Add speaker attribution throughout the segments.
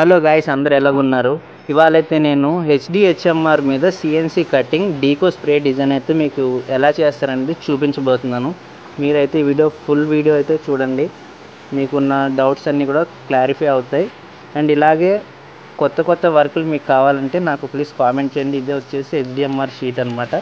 Speaker 1: Hello guys, అందరు ఎలాగున్నారు? ఇవాళైతే నేను HDHMR మీద సిఎన్సి కటింగ్ డీకో స్ప్రే డిజైన్ అయితే మీకు ఎలా చేస్తారనేది చూపించబోతున్నాను. మీరైతే ఈ ఫుల్ వీడియో అయితే చూడండి. మీకున్న డౌట్స్ అన్నీ కూడా క్లారిఫై అవుతాయి. అండ్ ఇలాగే కొత్త కొత్త వర్కులు మీకు కావాలంటే నాకు ప్లీజ్ కామెంట్ చేయండి. ఇదే వచ్చేసి హెచ్డిఎంఆర్ షీట్ అనమాట.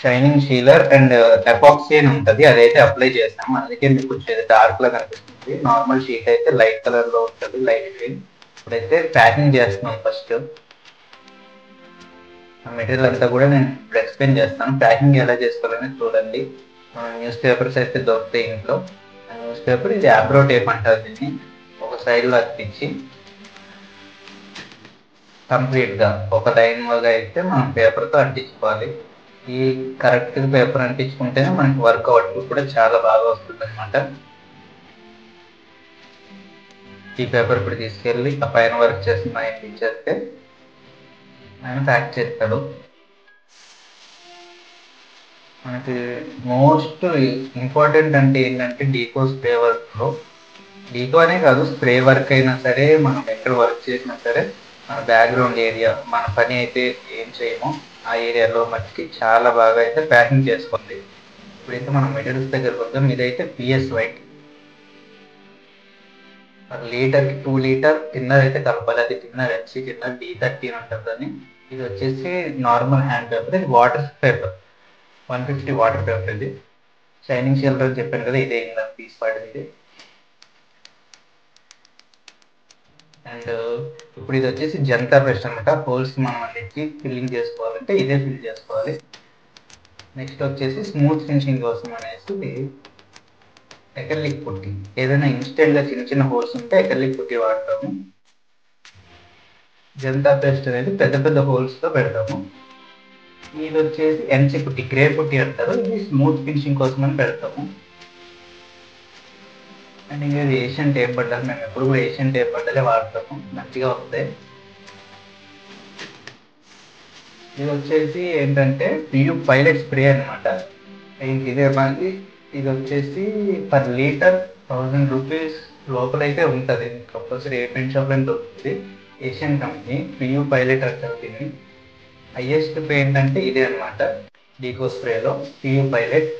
Speaker 2: షైనింగ్ షీలర్ అండ్ ఎపాక్సీ అని ఉంటుంది, అదైతే అప్లై చేస్తాం. అందుకే మీకు వచ్చేది డార్క్ లా కనిపిస్తుంది. నార్మల్ షీట్ అయితే లైట్ కలర్ లో ఉంటుంది, లైట్ గ్రీన్. ఇప్పుడైతే ప్యాకింగ్ చేస్తున్నాం. ఫస్ట్ మెటీరియల్ అంతా కూడా నేను ఇప్పుడు ఎక్స్ప్లెయిన్ చేస్తాను. ప్యాకింగ్ ఎలా చేసుకోవాలని చూడండి. న్యూస్ పేపర్స్ అయితే దొరుకుతాయి ఇంట్లో. న్యూస్ పేపర్ ఇది ఆబ్రో టేప్ అంటారు. దీన్ని ఒక సైడ్ లో అతికించి కంప్లీట్ గా ఒక లైన్ గా అయితే మనం పేపర్ తో అంటించుకోవాలి. ఈ కరెక్ట్ పేపర్ అంటించుకుంటేనే మనకి వర్క్ అవుట్పుట్ కూడా చాలా బాగా వస్తుంది అనమాట. ఈ పేపర్ ఇప్పుడు తీసుకెళ్ళి ఆ పైన వర్క్ చేసిన ఆయన ఇచ్చేస్తే ఆయన ప్యాక్ చేస్తాడు. మనకి మోస్ట్ ఇంపార్టెంట్ అంటే ఏంటంటే డీకో స్ప్రే వర్క్ లో, డీకో అనే కాదు స్ప్రే వర్క్ అయినా సరే, మనం ఎక్కడ వర్క్ చేసినా సరే మన బ్యాక్గ్రౌండ్ ఏరియా, మన పని అయితే ఏం చేయమో ఆ ఏరియాలో మట్టికి చాలా బాగా అయితే ప్యాకింగ్ చేసుకోండి. ఇప్పుడైతే మనం మెటీరియల్స్ దగ్గరకు వద్దాం. ఇదైతే పిఎస్ వైట్, లీటర్కి 2 లీటర్ టిన్నర్ అయితే కలపాలి. అది టిన్నర్ హెచ్సి టిన్నర్ D13 ఉంటుంది అని. ఇది వచ్చేసి నార్మల్ హ్యాండ్ పేపర్, ఇది వాటర్ పేపర్ 150 వాటర్ పేపర్. ఇది షైనింగ్ షీలర్ అని చెప్పాను కదా, ఇదే ఇందాక తీసి పడింది. అండ్ ఇప్పుడు ఇది వచ్చేసి జంతా బ్రష్ అనమాట. హోల్స్ మనం అన్నిటికి ఫిల్లింగ్ చేసుకోవాలంటే ఇదే ఫిల్ చేసుకోవాలి. నెక్స్ట్ వచ్చేసి స్మూత్ ఫినిషింగ్ కోసం అనేసి ఎకర్లిక్ పుట్టి, ఏదైనా ఇన్స్టెంట్ గా చిన్న చిన్న హోల్స్ ఉంటే ఎకర్లిక్ పుట్టి వాడతాము. జంతా పేస్ట్ అనేది పెద్ద పెద్ద హోల్స్ తో పెడతాము. ఇది వచ్చేసి ఎన్సి పుట్టి, గ్రే పుట్టి అంటారు. ఇది స్మూత్ ఫినిషింగ్ కోసం అని పెడతాము. అండ్ ఇంకా ఇది ఏషియన్ టేప్ బట్టలు, మేము ఎప్పుడు కూడా ఏషియన్ టేప్ బట్టలే వాడతాము, మంచిగా వస్తాయి. ఇది వచ్చేసి ఏంటంటే పియూ పైలట్ స్ప్రే అనమాట. ఇదే మళ్ళీ ఇది వచ్చేసి పర్ లీటర్ 1000 రూపీస్ లోపలైతే ఉంటుంది. కంపల్సరీ ఏ పెయింట్ షాప్ అని దొరుకుతుంది. ఏషియన్ కంపెనీ పియూ పైలట్ అంటారు దీన్ని. హైయెస్ట్ పెయింట్ అంటే ఇదే అనమాట, డీకో స్ప్రేలో పియూ పైలట్.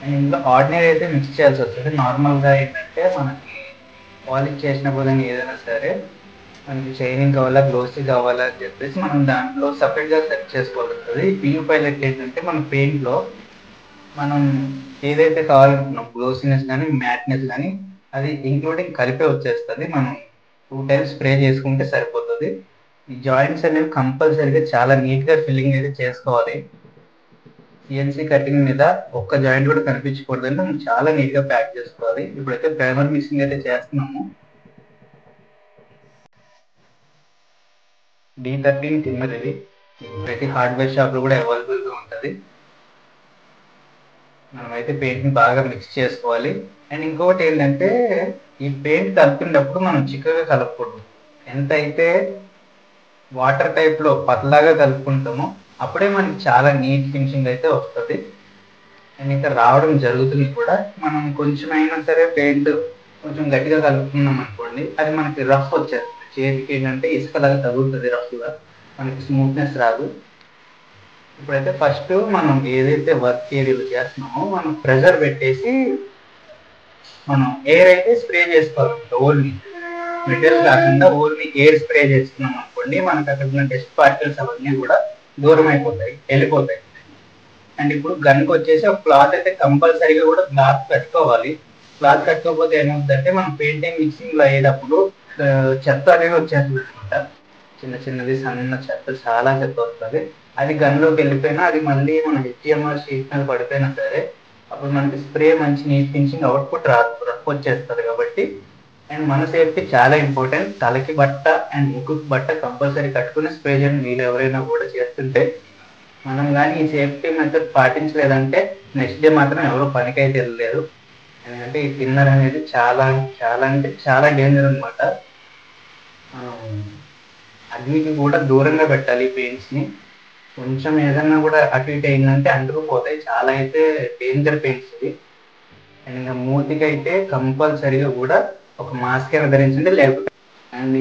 Speaker 2: అండ్ ఇందులో ఆర్డినరీ అయితే మిక్స్ చేయాల్సి వస్తుంది. నార్మల్గా ఏంటంటే మనకి పాలిష్ చేసినప్పుడు కానీ ఏదైనా సరే మనకి షైనింగ్ కావాలా, గ్లోసీ కావాలా అని చెప్పేసి మనం దాంట్లో సపరేట్గా సెట్ చేసుకోవాల్సి వస్తుంది. పియూ పైలట్ ఏంటంటే మన పెయింట్లో మనం ఏదైతే కావాలనుకున్నాం గ్లోసీనెస్ కానీ మ్యాట్నెస్ కానీ అది ఇంక్లూడింగ్ కలిపే వచ్చేస్తుంది. మనం 2 టైమ్స్ స్ప్రే చేసుకుంటే సరిపోతుంది. ఈ జాయింట్స్ అనేవి కంపల్సరీగా చాలా నీట్గా ఫిల్లింగ్ అయితే చేసుకోవాలి. సిఎన్సి కటింగ్ మీద ఒక్క జాయింట్ కూడా కనిపించకూడదు అంటే మనం చాలా నీట్గా ప్యాక్ చేసుకోవాలి. ఇప్పుడైతే ప్రైమర్ మిక్సింగ్ అయితే చేస్తున్నాము. D13 టిమ్మర్ ఇది ప్రతి హార్డ్వేర్ షాప్ లో కూడా అవైలబుల్ గా ఉంటుంది. మనమైతే పెయింట్ ని బాగా మిక్స్ చేసుకోవాలి. అండ్ ఇంకొకటి ఏంటంటే ఈ పెయింట్ కలుపుకునేటప్పుడు మనం చిక్కగా కలపకూడదు. ఎంతైతే వాటర్ టైప్ లో పతలాగా కలుపుకుంటామో అప్పుడే మనకి చాలా నీట్ ఫినిషింగ్ అయితే వస్తుంది. అండ్ ఇంకా రావడం జరుగుతుంది కూడా. మనం కొంచెం అయినా సరే పెయింట్ కొంచెం గట్టిగా కలుపుకున్నాం అనుకోండి, అది మనకి రఫ్ వచ్చేస్తుంది. చేతికి ఏంటంటే ఇసుకలాగా తగులుతుంది, రఫ్గా మనకి స్మూత్నెస్ రాదు. ఇప్పుడైతే ఫస్ట్ మనం ఏదైతే వర్క్ ఏరియాలో చేస్తున్నామో మనం ప్రెషర్ పెట్టేసి మనం ఎయిర్ అయితే స్ప్రే చేసుకోవాలి. ఓన్లీ మెటీరియల్ కాకుండా ఓన్లీ ఎయిర్ స్ప్రే చేసుకున్నాం అనుకోండి, మనకు అక్కడ ఉన్న డస్ట్ పార్టికల్స్ అవన్నీ కూడా దూరం అయిపోతాయి, వెళ్ళిపోతాయి. అండ్ ఇప్పుడు గన్కి వచ్చేసి ఒక క్లాత్ అయితే కంపల్సరీగా కూడా క్లాత్ కట్టుకోవాలి. క్లాత్ కట్టుకోకపోతే ఏమవుతుందంటే మనం పెయింటింగ్ మిక్సింగ్ లో అయ్యేటప్పుడు చెత్త అనేది వచ్చేస్తుంది అనమాట. చిన్న చిన్నది సన్న చెత్త, చాలా చెత్త వస్తుంది. అది గన్లోకి వెళ్ళిపోయినా అది మళ్ళీ మన హెచ్డిఎంఆర్ షీట్ మీద పడిపోయినా సరే అప్పుడు మనకి స్ప్రే మంచి నీట్ ఫినిషింగ్ అవుట్పుట్ రాదు, రఫ్ వచ్చేస్తుంది. కాబట్టి అండ్ మన సేఫ్టీ చాలా ఇంపార్టెంట్. తలకి బట్ట అండ్ ముక్కుకి బట్ట కంపల్సరీ కట్టుకుని స్ప్రే చేయండి. మీరు ఎవరైనా కూడా చేస్తుంటే మనం కానీ ఈ సేఫ్టీ మెథడ్ పాటించలేదంటే నెక్స్ట్ డే మాత్రం ఎవరు పనికైతే వెళ్ళలేరు. ఎందుకంటే ఈ టిన్నర్ అనేది చాలా చాలా అంటే చాలా డేంజర్ అనమాట. అగ్నికి కూడా దూరంగా పెట్టాలి పెయింట్స్ ని. కొంచెం ఏదన్నా కూడా అటు ఇటు అయిందంటే అంటుకుపోతాయి. చాలా అయితే డేంజర్ పెయింట్స్ ఇది. అండ్ ఇంకా మూతికి అయితే కంపల్సరీగా కూడా ఒక మాస్క్ అయినా ధరించండి, లేకపోతే అండ్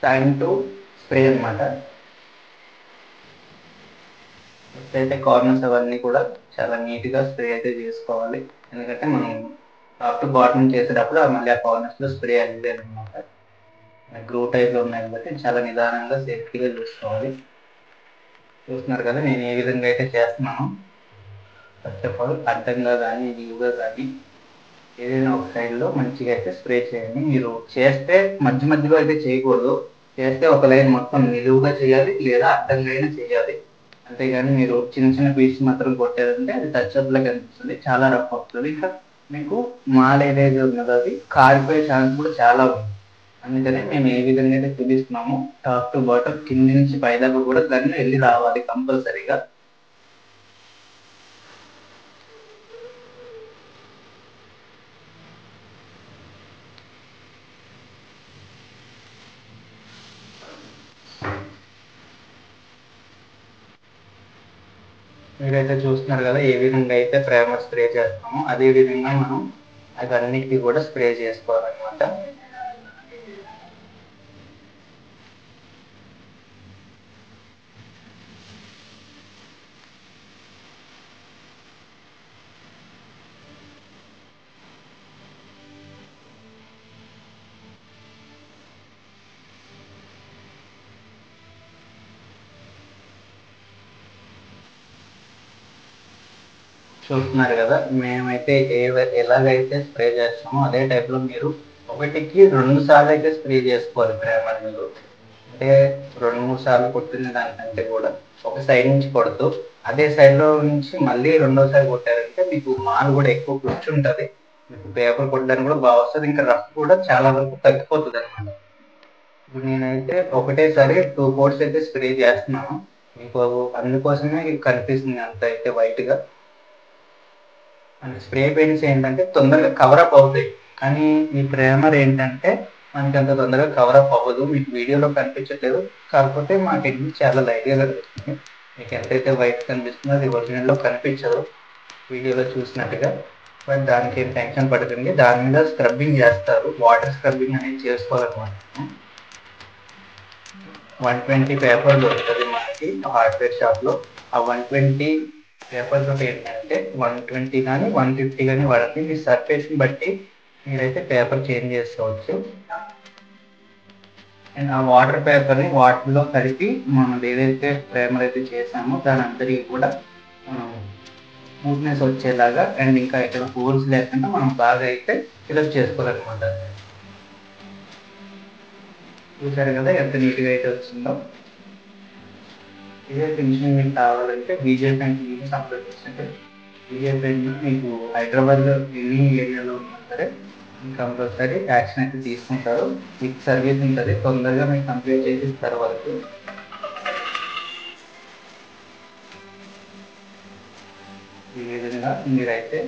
Speaker 2: టైమ్ టు స్ప్రే అనమాట. ఫస్ట్ అయితే కార్నర్స్ అవన్నీ కూడా చాలా నీట్గా స్ప్రే అయితే చేసుకోవాలి. ఎందుకంటే మనం టాప్ టు బాటమ్ చేసేటప్పుడు మళ్ళీ ఆ కార్నర్స్లో స్ప్రే అనేది అనమాట. గ్రూ టైప్లో ఉన్నాయి కాబట్టి చాలా నిదానంగా సేఫ్టీగా చూసుకోవాలి. చూస్తున్నారు కదా నేను ఏ విధంగా అయితే చేస్తున్నాను. ఫస్ట్ ఆఫ్ ఆల్ అడ్డంగా కానీ నిలువుగా కానీ ఏదైనా ఒక సైడ్లో మంచిగా అయితే స్ప్రే చేయండి. మీరు చేస్తే మధ్య మధ్యలో అయితే చేయకూడదు. చేస్తే ఒక లైన్ మొత్తం నిలువుగా చేయాలి, లేదా అడ్డంగా అయినా చేయాలి. అంతేగాని మీరు చిన్న చిన్న పీస్ మాత్రం కొట్టారంటే అది టచ్ అప్లా కనిపిస్తుంది, చాలా రఫ్ అవుతుంది. ఇంకా మీకు మాల్ ఏదైతే ఉన్నదో అది కారిపోయే ఛాన్స్ కూడా చాలా ఉంది. అందుకనే మేము ఏ విధంగా అయితే చూపిస్తున్నామో టాప్ టు బాటమ్ కింది నుంచి పైదాకా కూడా దాన్ని వెళ్ళి రావాలి కంపల్సరీగా. మీరైతే చూస్తున్నారు కదా ఏ విధంగా అయితే ప్రైమర్ స్ప్రే చేస్తామో అదే విధంగా మనం అవన్నిటికీ కూడా స్ప్రే చేసుకోవాలన్నమాట. చూస్తున్నారు కదా మేమైతే ఎలాగైతే స్ప్రే చేస్తామో అదే టైప్లో మీరు ఒకటికి 2 సార్లు అయితే స్ప్రే చేసుకోవాలి ప్రైమర్. మీరు అంటే 2-3 సార్లు కొట్టిన దానికంటే కూడా ఒక సైడ్ నుంచి కొడుతూ అదే సైడ్లో నుంచి మళ్ళీ రెండోసారి కొట్టారంటే మీకు మాల్ కూడా ఎక్కువ కూర్చుంటుంది, మీకు పేపర్ కొట్టడానికి కూడా బాగా వస్తుంది, ఇంకా రఫ్ కూడా చాలా వరకు తగ్గిపోతుంది అనమాట. ఇప్పుడు నేనైతే ఒకటేసారి 2 కోట్స్ అయితే స్ప్రే చేస్తున్నాను. మీకు అందుకోసమే కనిపిస్తుంది అంత అయితే వైట్గా. అండ్ స్ప్రే పెయింట్స్ ఏంటంటే తొందరగా కవరప్ అవుతాయి, కానీ ఈ ప్రైమర్ ఏంటంటే మనకి అంత తొందరగా కవరప్ అవ్వదు. మీకు వీడియోలో కనిపించట్లేదు, కాకపోతే మా టెక్నిక్ చాలా లైట్గా కనిపిస్తుంది. మీకు ఎంతైతే వైట్ కనిపిస్తుందో అది ఒరిజినల్లో కనిపించదు వీడియోలో చూసినట్టుగా. బట్ దానికి ఏం టెన్షన్ పడకండి, దాని మీద స్క్రబ్బింగ్ చేస్తారు, వాటర్ స్క్రబ్బింగ్ అనేది చేసుకోవాలన్నమాట. 120 పేపర్ దొరుకుతుంది మనకి హార్డ్వేర్ షాప్లో. ఆ 120 పేపర్ తోటి ఏంటంటే 120 కానీ 150 కానీ వాడండి. మీ సర్ఫేస్ని బట్టి మీరైతే పేపర్ చేంజ్ చేసుకోవచ్చు. అండ్ ఆ వాటర్ పేపర్ని వాటర్లో కలిపి మనం ఏదైతే ప్రైమర్ అయితే చేసామో దాని అందరికీ కూడా స్మూత్నెస్ వచ్చేలాగా అండ్ ఇంకా ఇక్కడ హోల్స్ లేకుండా మనం బాగా అయితే ఫిలప్ చేసుకోవాలన్నమాట. చూసారు కదా ఎంత నీట్గా అయితే వచ్చిందో. ఇదే ఫినిషింగ్ మీకు కావాలంటే బీజే పెయింట్ సపరేట్ చేస్తుంటే బీజే పెయింట్ మీకు హైదరాబాద్లో ఎన్ని ఏరియాలో ఉన్నా సరే కంపల్సరీ యాక్షన్ అయితే తీసుకుంటారు. మీకు సర్వీస్ ఉంటుంది, తొందరగా మీకు కంప్లీట్ చేసి ఇస్తారు వరకు. ఈ విధంగా మీరైతే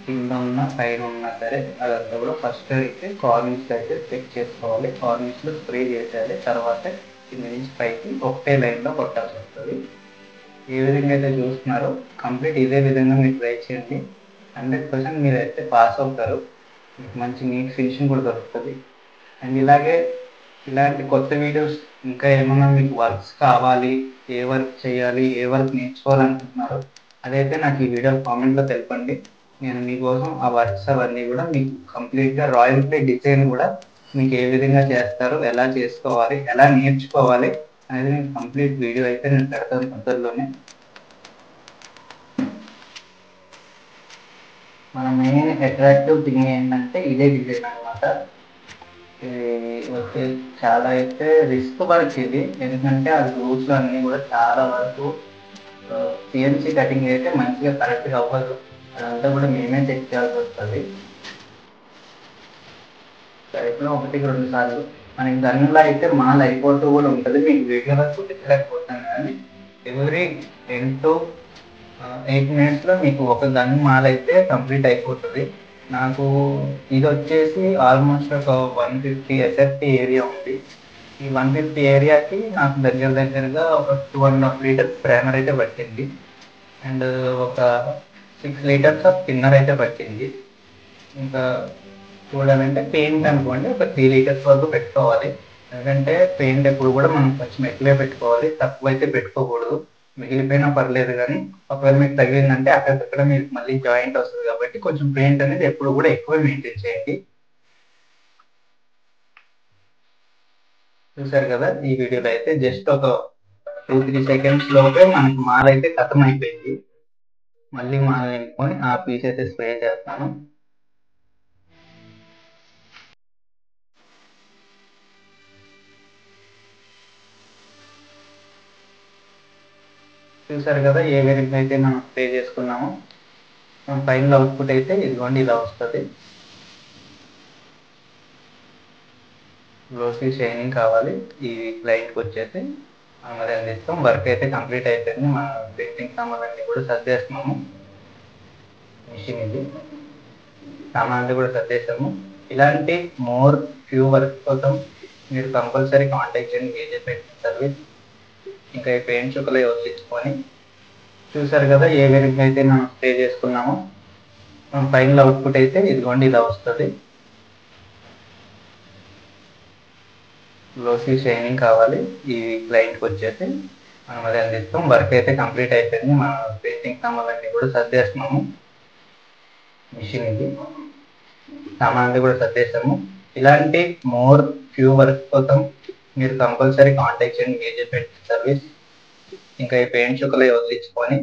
Speaker 2: కింద ఉన్న పైన ఉన్నా సరే అదంతా కూడా ఫస్ట్ అయితే కార్నిష్ అయితే చెక్ చేసుకోవాలి. కార్నిష్లో స్ప్రే చేసేయాలి, తర్వాత కింద నుంచి పైకి ఒకటే లైన్లో కొట్టాల్సి వస్తుంది. ఏ విధంగా అయితే చూస్తున్నారో కంప్లీట్ ఇదే విధంగా మీరు ట్రై చేయండి. 100% మీరైతే పాస్ అవుతారు. మీకు మంచి నీట్ ఫినిషింగ్ కూడా దొరుకుతుంది. అండ్ ఇలాంటి కొత్త వీడియోస్ ఇంకా ఏమైనా మీకు వర్క్స్ కావాలి, ఏ వర్క్ చేయాలి, ఏ వర్క్ నేర్చుకోవాలనుకుంటున్నారో అదైతే నాకు ఈ వీడియో కామెంట్లో తెలపండి. నేను మీకోసం ఆ వర్క్స్ అవన్నీ కూడా మీకు కంప్లీట్గా రాయల్ ప్లే డిజైన్ కూడా మీకు ఏ విధంగా చేస్తారు, ఎలా చేసుకోవాలి, ఎలా నేర్చుకోవాలి అనేది నేను కంప్లీట్ వీడియో అయితే నేను పెడతాను తొందరలోనే. మన మెయిన్ అట్రాక్టివ్ థింగ్ ఏంటంటే ఇదే డిజైన్ అనమాట. ఇది వచ్చే చాలా అయితే రిస్క్ వర్క్ ఇది, ఎందుకంటే ఆ రూట్స్ అన్నీ కూడా చాలా వరకు సిఎన్సీ కటింగ్ అయితే మంచిగా కరెక్ట్గా అవ్వదు. అదంతా కూడా మేమే చెక్ చేయాల్సి వస్తుంది. లైఫ్లో 1-2 సార్లు మనకి గన్నులో అయితే మాల్ అయిపోతూ కూడా ఉంటుంది. మీకు వీడియోలో చూపించలేకపోతాను, కానీ ఎవ్రీ 10 to 8 minutesలో మీకు ఒక గన్ మాల్ అయితే కంప్లీట్ అయిపోతుంది. నాకు ఇది వచ్చేసి ఆల్మోస్ట్ ఒక 150 ఎస్ఎఫ్టీ ఏరియా ఉంది. ఈ 150 ఏరియాకి నాకు దగ్గరగా ఒక 2.5 లీటర్స్ ప్రైమర్ అయితే పట్టింది అండ్ ఒక 6 లీటర్స్ ఆఫ్ థిన్నర్ అయితే పట్టింది. ఇంకా చూడాలంటే పెయింట్ అనుకోండి ఒక 3 లీటర్స్ వరకు పెట్టుకోవాలి. ఎందుకంటే పెయింట్ ఎప్పుడు కూడా మనం కొంచెం ఎక్కువే పెట్టుకోవాలి, తక్కువ అయితే పెట్టుకోకూడదు. మిగిలిపోయినా పర్లేదు కానీ ఒకవేళ మీకు తగిలిందంటే అక్కడక్కడ మీకు మళ్ళీ జాయింట్ వస్తుంది కాబట్టి కొంచెం పెయింట్ అనేది ఎప్పుడు కూడా ఎక్కువ మెయింటైన్ చేయండి. చూసారు కదా, ఈ వీడియోలో అయితే జస్ట్ ఒక 2-3 సెకండ్స్ లోపే మనకి మాల్ అయితే ఖతం అయిపోయింది. మళ్ళీ మాల్ నింపుకొని ఆ పీస్ అయితే స్ప్రే చేస్తాను. చూసారు కదా ఏ విధంగా అయితే మనం స్ప్రే చేసుకున్నామో. ఫైనల్ అవుట్పుట్ అయితే ఇదిగోండి ఇలా వస్తుంది. గ్లోసీ షైనింగ్ కావాలి. ఈ క్లయింట్కి వచ్చేసి మరి అందిస్తాం. వర్క్ అయితే కంప్లీట్ అయిపోయింది. మన పెయింటింగ్ సామాన్లన్నీ కూడా సర్దేస్తున్నాము. మిషన్ ఇది సామాన్లు కూడా సర్దేశాము. ఇలాంటి మోర్ ఫ్యూ వర్క్ కోసం మీరు కంపల్సరీ కాంటాక్ట్ చేయండి గేజెస్ పెయింటింగ్ సర్వీస్. ఇంకా ఈ పెయింట్ చుక్కలు వదిలించుకొని చూసారు కదా ఏ విధంగా అయితే మనం స్ప్రే చేసుకున్నామో. ఫైనల్ అవుట్పుట్ అయితే ఇదిగోండి ఇలా వస్తుంది. గ్లోసీ షైనింగ్ కావాలి. ఈ క్లయింట్కి వచ్చేసి మనం అది అందిస్తాం. వర్క్ అయితే కంప్లీట్ అయిపోయింది. మన పెయింటింగ్ సామాన్లన్నీ కూడా సర్దేస్తున్నాము. మిషన్ ఇది సామాన్లు కూడా సర్దేశాము. ఇలాంటి మోర్ ఫ్యూ వర్క్ కోసం మీరు కంపల్సరీ కాంటాక్ట్ చేయండి గేజెస్ పెయింటింగ్ సర్వీస్. ఇంకా ఈ పెయింట్ చుక్కలు వదిలించుకొని